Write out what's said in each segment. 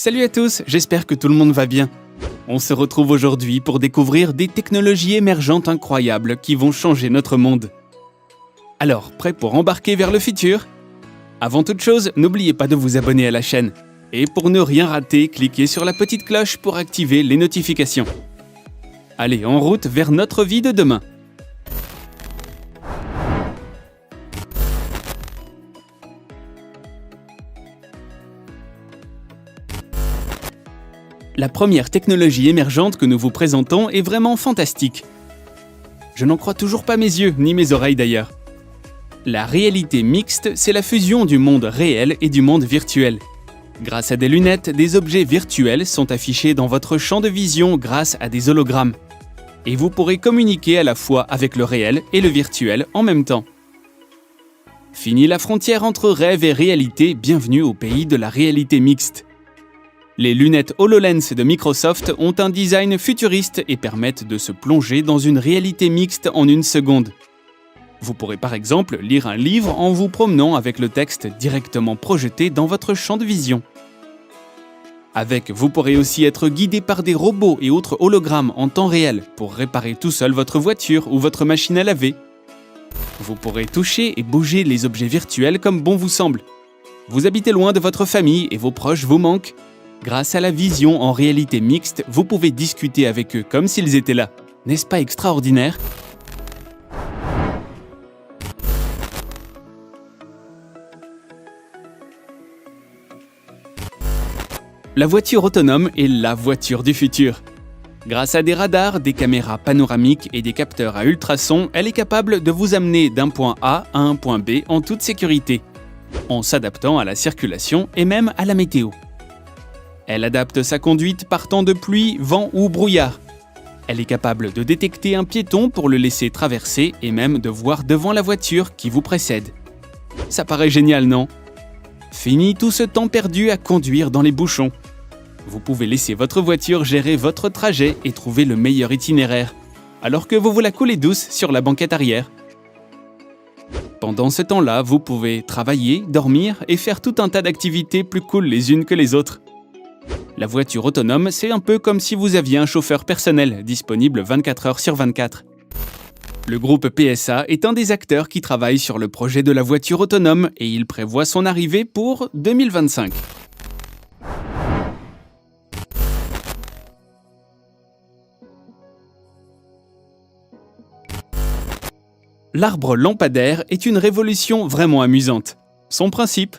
Salut à tous, j'espère que tout le monde va bien. On se retrouve aujourd'hui pour découvrir des technologies émergentes incroyables qui vont changer notre monde. Alors, prêt pour embarquer vers le futur ? Avant toute chose, n'oubliez pas de vous abonner à la chaîne. Et pour ne rien rater, cliquez sur la petite cloche pour activer les notifications. Allez, en route vers notre vie de demain. La première technologie émergente que nous vous présentons est vraiment fantastique. Je n'en crois toujours pas mes yeux, ni mes oreilles d'ailleurs. La réalité mixte, c'est la fusion du monde réel et du monde virtuel. Grâce à des lunettes, des objets virtuels sont affichés dans votre champ de vision grâce à des hologrammes. Et vous pourrez communiquer à la fois avec le réel et le virtuel en même temps. Fini la frontière entre rêve et réalité, bienvenue au pays de la réalité mixte. Les lunettes HoloLens de Microsoft ont un design futuriste et permettent de se plonger dans une réalité mixte en une seconde. Vous pourrez par exemple lire un livre en vous promenant avec le texte directement projeté dans votre champ de vision. Avec, vous pourrez aussi être guidé par des robots et autres hologrammes en temps réel pour réparer tout seul votre voiture ou votre machine à laver. Vous pourrez toucher et bouger les objets virtuels comme bon vous semble. Vous habitez loin de votre famille et vos proches vous manquent. Grâce à la vision en réalité mixte, vous pouvez discuter avec eux comme s'ils étaient là. N'est-ce pas extraordinaire ? La voiture autonome est la voiture du futur. Grâce à des radars, des caméras panoramiques et des capteurs à ultrasons, elle est capable de vous amener d'un point A à un point B en toute sécurité, en s'adaptant à la circulation et même à la météo. Elle adapte sa conduite par temps de pluie, vent ou brouillard. Elle est capable de détecter un piéton pour le laisser traverser et même de voir devant la voiture qui vous précède. Ça paraît génial, non ? Fini tout ce temps perdu à conduire dans les bouchons. Vous pouvez laisser votre voiture gérer votre trajet et trouver le meilleur itinéraire, alors que vous la coulez douce sur la banquette arrière. Pendant ce temps-là, vous pouvez travailler, dormir et faire tout un tas d'activités plus cool les unes que les autres. La voiture autonome, c'est un peu comme si vous aviez un chauffeur personnel disponible 24 heures sur 24. Le groupe PSA est un des acteurs qui travaille sur le projet de la voiture autonome et il prévoit son arrivée pour 2025. L'arbre lampadaire est une révolution vraiment amusante. Son principe ?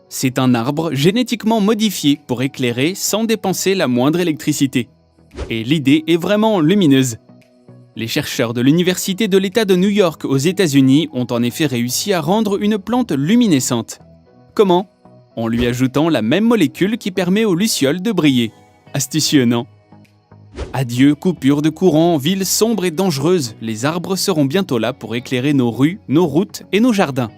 C'est un arbre génétiquement modifié pour éclairer sans dépenser la moindre électricité. Et l'idée est vraiment lumineuse. Les chercheurs de l'Université de l'État de New York aux États-Unis ont en effet réussi à rendre une plante luminescente. Comment ? En lui ajoutant la même molécule qui permet aux lucioles de briller. Astucieux, non ? Adieu coupure de courant, ville sombre et dangereuse, les arbres seront bientôt là pour éclairer nos rues, nos routes et nos jardins.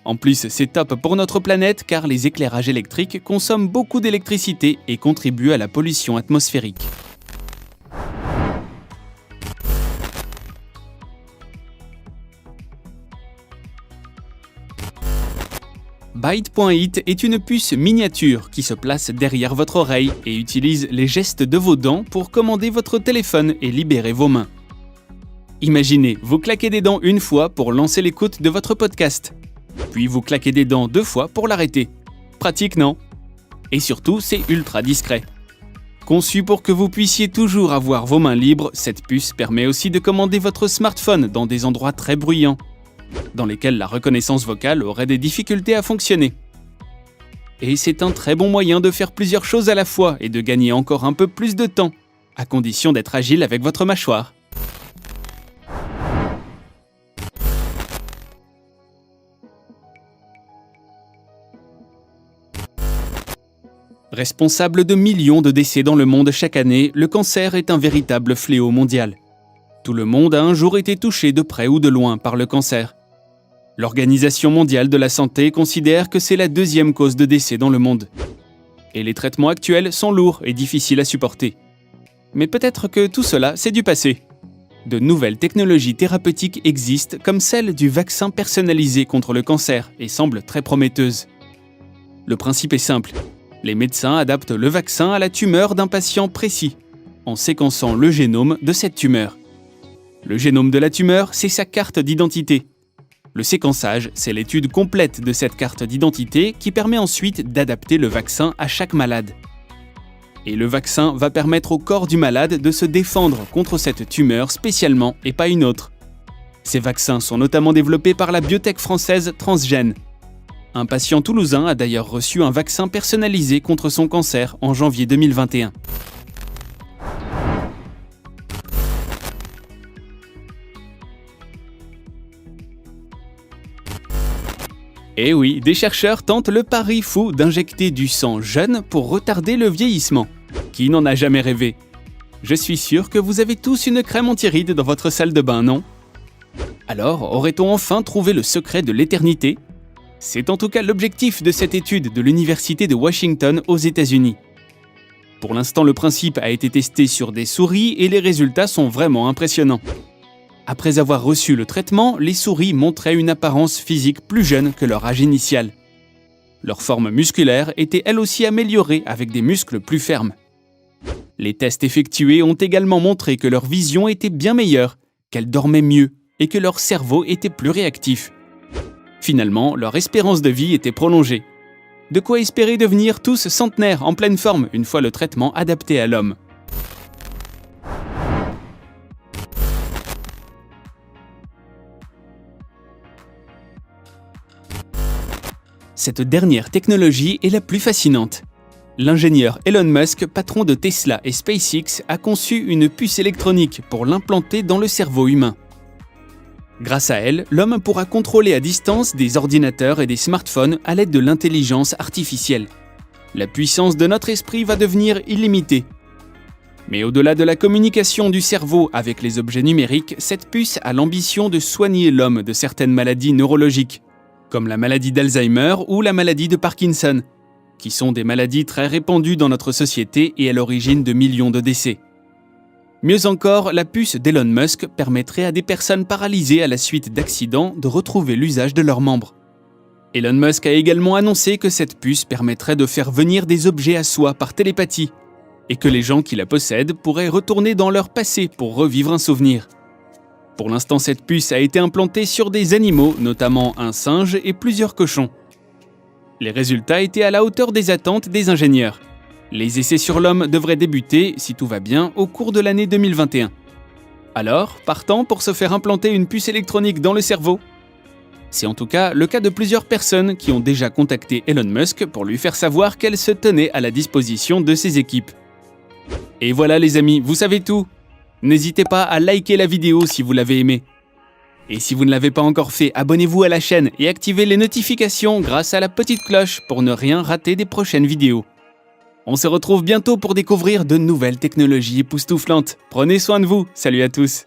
En plus, c'est top pour notre planète car les éclairages électriques consomment beaucoup d'électricité et contribuent à la pollution atmosphérique. Byte.it est une puce miniature qui se place derrière votre oreille et utilise les gestes de vos dents pour commander votre téléphone et libérer vos mains. Imaginez, vous claquez des dents une fois pour lancer l'écoute de votre podcast. Puis vous claquez des dents 2 fois pour l'arrêter. Pratique, non ? Et surtout, c'est ultra discret. Conçu pour que vous puissiez toujours avoir vos mains libres, cette puce permet aussi de commander votre smartphone dans des endroits très bruyants, dans lesquels la reconnaissance vocale aurait des difficultés à fonctionner. Et c'est un très bon moyen de faire plusieurs choses à la fois et de gagner encore un peu plus de temps, à condition d'être agile avec votre mâchoire. Responsable de millions de décès dans le monde chaque année, le cancer est un véritable fléau mondial. Tout le monde a un jour été touché de près ou de loin par le cancer. L'Organisation mondiale de la santé considère que c'est la 2e cause de décès dans le monde. Et les traitements actuels sont lourds et difficiles à supporter. Mais peut-être que tout cela, c'est du passé. De nouvelles technologies thérapeutiques existent comme celle du vaccin personnalisé contre le cancer et semblent très prometteuses. Le principe est simple. Les médecins adaptent le vaccin à la tumeur d'un patient précis, en séquençant le génome de cette tumeur. Le génome de la tumeur, c'est sa carte d'identité. Le séquençage, c'est l'étude complète de cette carte d'identité qui permet ensuite d'adapter le vaccin à chaque malade. Et le vaccin va permettre au corps du malade de se défendre contre cette tumeur spécialement et pas une autre. Ces vaccins sont notamment développés par la biotech française Transgène. Un patient toulousain a d'ailleurs reçu un vaccin personnalisé contre son cancer en janvier 2021. Et oui, des chercheurs tentent le pari fou d'injecter du sang jeune pour retarder le vieillissement. Qui n'en a jamais rêvé? Je suis sûr que vous avez tous une crème anti-rides dans votre salle de bain, non? Alors, aurait-on enfin trouvé le secret de l'éternité? C'est en tout cas l'objectif de cette étude de l'Université de Washington aux États-Unis. Pour l'instant, le principe a été testé sur des souris et les résultats sont vraiment impressionnants. Après avoir reçu le traitement, les souris montraient une apparence physique plus jeune que leur âge initial. Leur forme musculaire était elle aussi améliorée avec des muscles plus fermes. Les tests effectués ont également montré que leur vision était bien meilleure, qu'elles dormaient mieux et que leur cerveau était plus réactif. Finalement, leur espérance de vie était prolongée. De quoi espérer devenir tous centenaires en pleine forme une fois le traitement adapté à l'homme. Cette dernière technologie est la plus fascinante. L'ingénieur Elon Musk, patron de Tesla et SpaceX, a conçu une puce électronique pour l'implanter dans le cerveau humain. Grâce à elle, l'homme pourra contrôler à distance des ordinateurs et des smartphones à l'aide de l'intelligence artificielle. La puissance de notre esprit va devenir illimitée. Mais au-delà de la communication du cerveau avec les objets numériques, cette puce a l'ambition de soigner l'homme de certaines maladies neurologiques, comme la maladie d'Alzheimer ou la maladie de Parkinson, qui sont des maladies très répandues dans notre société et à l'origine de millions de décès. Mieux encore, la puce d'Elon Musk permettrait à des personnes paralysées à la suite d'accidents de retrouver l'usage de leurs membres. Elon Musk a également annoncé que cette puce permettrait de faire venir des objets à soi par télépathie, et que les gens qui la possèdent pourraient retourner dans leur passé pour revivre un souvenir. Pour l'instant, cette puce a été implantée sur des animaux, notamment un singe et plusieurs cochons. Les résultats étaient à la hauteur des attentes des ingénieurs. Les essais sur l'homme devraient débuter, si tout va bien, au cours de l'année 2021. Alors, partant pour se faire implanter une puce électronique dans le cerveau? C'est en tout cas le cas de plusieurs personnes qui ont déjà contacté Elon Musk pour lui faire savoir qu'elle se tenait à la disposition de ses équipes. Et voilà les amis, vous savez tout. N'hésitez pas à liker la vidéo si vous l'avez aimée. Et si vous ne l'avez pas encore fait, abonnez-vous à la chaîne et activez les notifications grâce à la petite cloche pour ne rien rater des prochaines vidéos. On se retrouve bientôt pour découvrir de nouvelles technologies époustouflantes. Prenez soin de vous, salut à tous.